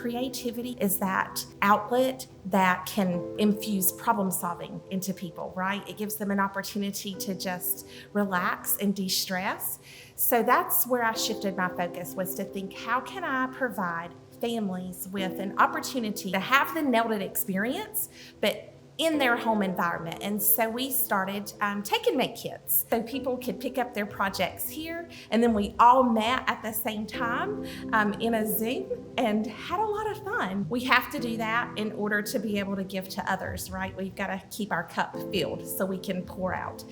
creativity is that outlet that can infuse problem solving into people, right? It gives them an opportunity to just relax and de-stress. So that's where I shifted my focus, was to think, how can I provide families with an opportunity to have the nailed it experience, but in their home environment. And so we started take and make kits. So people could pick up their projects here, and then we all met at the same time in a Zoom and had a lot of fun. We have to do that in order to be able to give to others, right? We've got to keep our cup filled so we can pour out.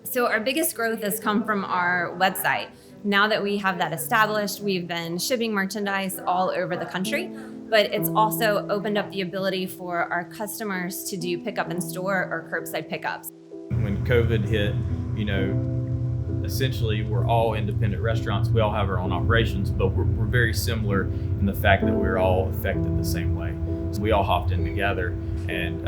So our biggest growth has come from our website. Now that we have that established, we've been shipping merchandise all over the country, but it's also opened up the ability for our customers to do pickup in store or curbside pickups. When COVID hit, essentially we're all independent restaurants. We all have our own operations, but we're very similar in the fact that we're all affected the same way. So we all hopped in together, and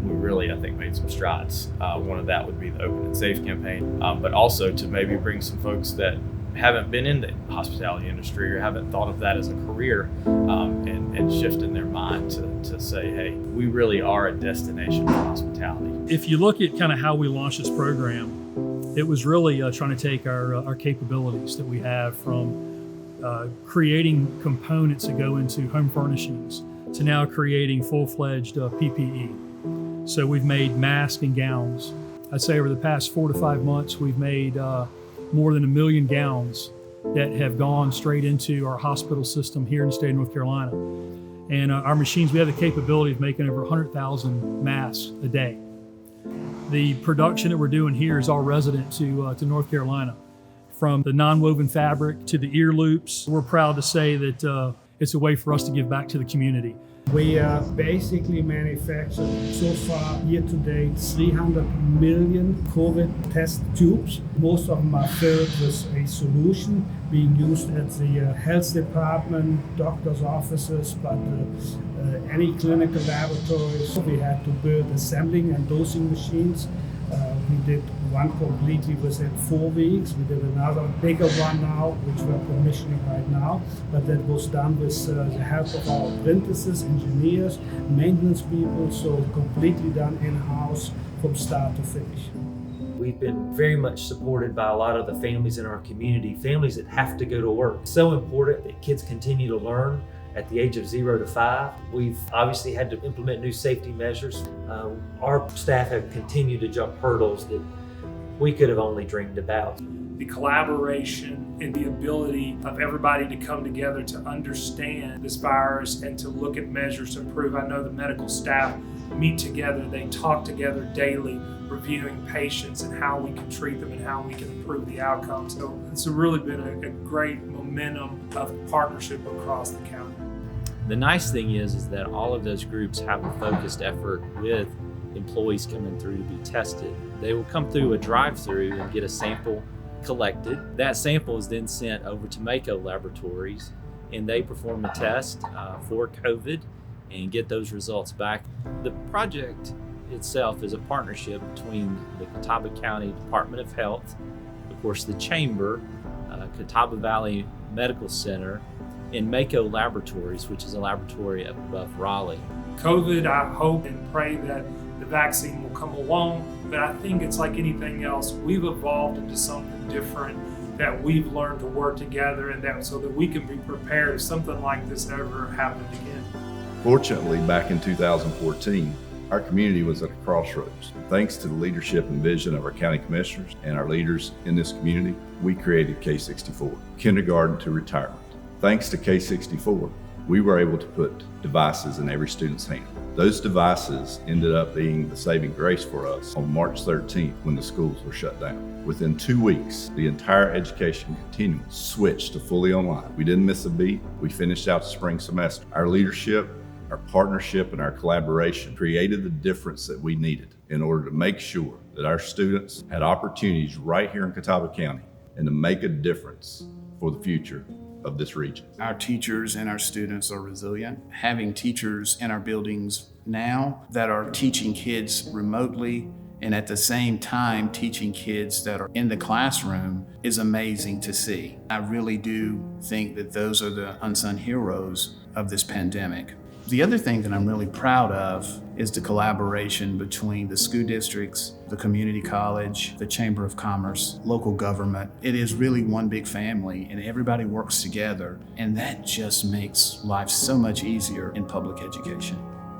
we really, I think, made some strides. One of that would be the Open and Safe campaign, but also to maybe bring some folks that haven't been in the hospitality industry or haven't thought of that as a career, and shift in their mind to say, hey, we really are a destination for hospitality. If you look at kind of how we launched this program, it was really trying to take our capabilities that we have from creating components that go into home furnishings to now creating full-fledged PPE. So we've made masks and gowns. I'd say over the past 4 to 5 months, we've made more than 1 million gowns that have gone straight into our hospital system here in the state of North Carolina. And our machines, we have the capability of making over 100,000 masks a day. The production that we're doing here is all resident to North Carolina. From the non-woven fabric to the ear loops, we're proud to say that it's a way for us to give back to the community. We basically manufactured so far year to date 300 million COVID test tubes. Most of them are filled with a solution being used at the health department, doctor's offices, but any clinical laboratories. We had to build assembling and dosing machines. We did one completely within 4 weeks. We did another bigger one now, which we're commissioning right now. But that was done with the help of our apprentices, engineers, maintenance people, so completely done in-house from start to finish. We've been very much supported by a lot of the families in our community, families that have to go to work. It's so important that kids continue to learn at the age of 0 to 5. We've obviously had to implement new safety measures. Our staff have continued to jump hurdles that we could have only dreamed about. The collaboration and the ability of everybody to come together to understand this virus and to look at measures to improve. I know the medical staff meet together, they talk together daily, reviewing patients and how we can treat them and how we can improve the outcomes. So it's really been a great momentum of partnership across the county. The nice thing is that all of those groups have a focused effort with employees coming through to be tested. They will come through a drive-through and get a sample collected. That sample is then sent over to Mako laboratories, and they perform a test for COVID and get those results back. The project itself is a partnership between the Catawba County Department of Health, of course the Chamber, Catawba Valley Medical Center, and Mako Laboratories, which is a laboratory up above Raleigh. COVID, I hope and pray that the vaccine will come along, but I think it's like anything else. We've evolved into something different, that we've learned to work together, and that so that we can be prepared if something like this ever happened again. Fortunately, back in 2014, our community was at a crossroads. Thanks to the leadership and vision of our county commissioners and our leaders in this community, we created K64, kindergarten to retirement. Thanks to K64, we were able to put devices in every student's hand. Those devices ended up being the saving grace for us on March 13th when the schools were shut down. Within 2 weeks, the entire education continuum switched to fully online. We didn't miss a beat. We finished out the spring semester. Our leadership, our partnership, and our collaboration created the difference that we needed in order to make sure that our students had opportunities right here in Catawba County and to make a difference for the future of this region. Our teachers and our students are resilient. Having teachers in our buildings now that are teaching kids remotely and at the same time teaching kids that are in the classroom is amazing to see. I really do think that those are the unsung heroes of this pandemic. The other thing that I'm really proud of is the collaboration between the school districts, the community college, the Chamber of Commerce, local government. It is really one big family and everybody works together, and that just makes life so much easier in public education.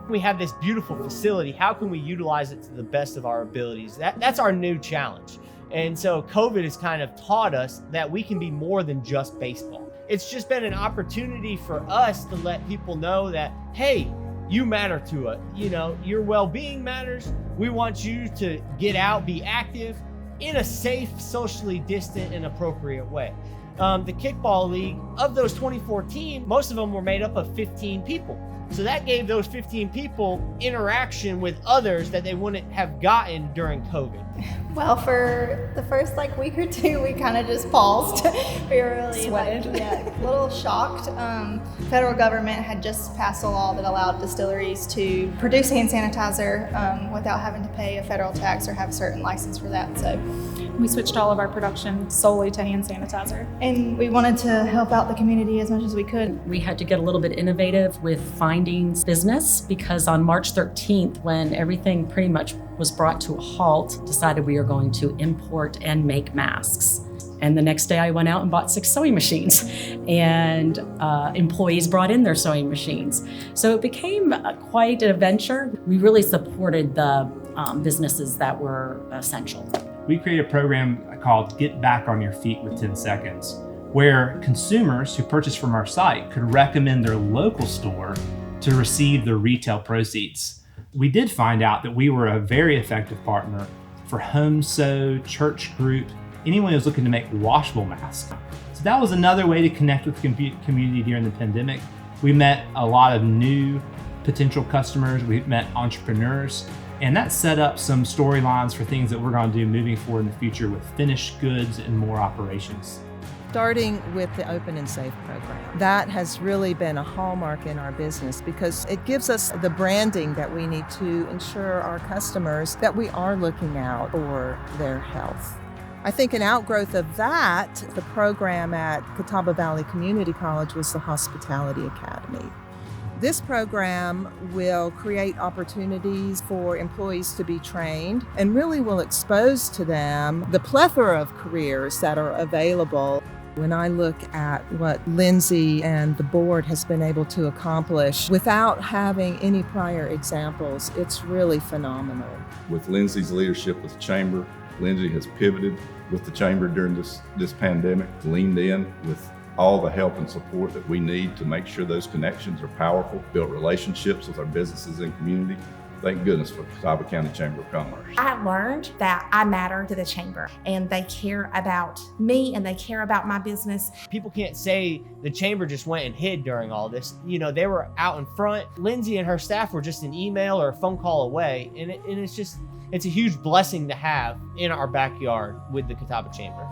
We have this beautiful facility. How can we utilize it to the best of our abilities? That's our new challenge. And so COVID has kind of taught us that we can be more than just baseball. It's just been an opportunity for us to let people know that, hey, you matter to us. You know, your well-being matters. We want you to get out, be active in a safe, socially distant, and appropriate way. The kickball league, of those 24 teams, most of them were made up of 15 people. So that gave those 15 people interaction with others that they wouldn't have gotten during COVID. Well, for the first week or two, we kind of just paused. We were really a little shocked. Federal government had just passed a law that allowed distilleries to produce hand sanitizer without having to pay a federal tax or have a certain license for that. So we switched all of our production solely to hand sanitizer. And we wanted to help out the community as much as we could. We had to get a little bit innovative with finding business, because on March 13th, when everything pretty much was brought to a halt, decided we are going to import and make masks. And the next day I went out and bought 6 sewing machines, and employees brought in their sewing machines. So it became quite an adventure. We really supported the businesses that were essential. We created a program called Get Back on Your Feet with 10 Seconds, where consumers who purchase from our site could recommend their local store to receive the retail proceeds. We did find out that we were a very effective partner for home sew, church group, anyone who's looking to make washable masks. So that was another way to connect with the community during the pandemic. We met a lot of new potential customers, we met entrepreneurs, and that set up some storylines for things that we're going to do moving forward in the future with finished goods and more operations. Starting with the Open and Safe program. That has really been a hallmark in our business because it gives us the branding that we need to ensure our customers that we are looking out for their health. I think an outgrowth of that, the program at Catawba Valley Community College was the Hospitality Academy. This program will create opportunities for employees to be trained and really will expose to them the plethora of careers that are available. When I look at what Lindsay and the board has been able to accomplish without having any prior examples, it's really phenomenal. With Lindsay's leadership with the Chamber, Lindsay has pivoted with the Chamber during this pandemic, leaned in with all the help and support that we need to make sure those connections are powerful, built relationships with our businesses and community. Thank goodness for Catawba County Chamber of Commerce. I learned that I matter to the Chamber, and they care about me and they care about my business. People can't say the Chamber just went and hid during all this. You know, they were out in front. Lindsay and her staff were just an email or a phone call away, and it's a huge blessing to have in our backyard with the Catawba Chamber.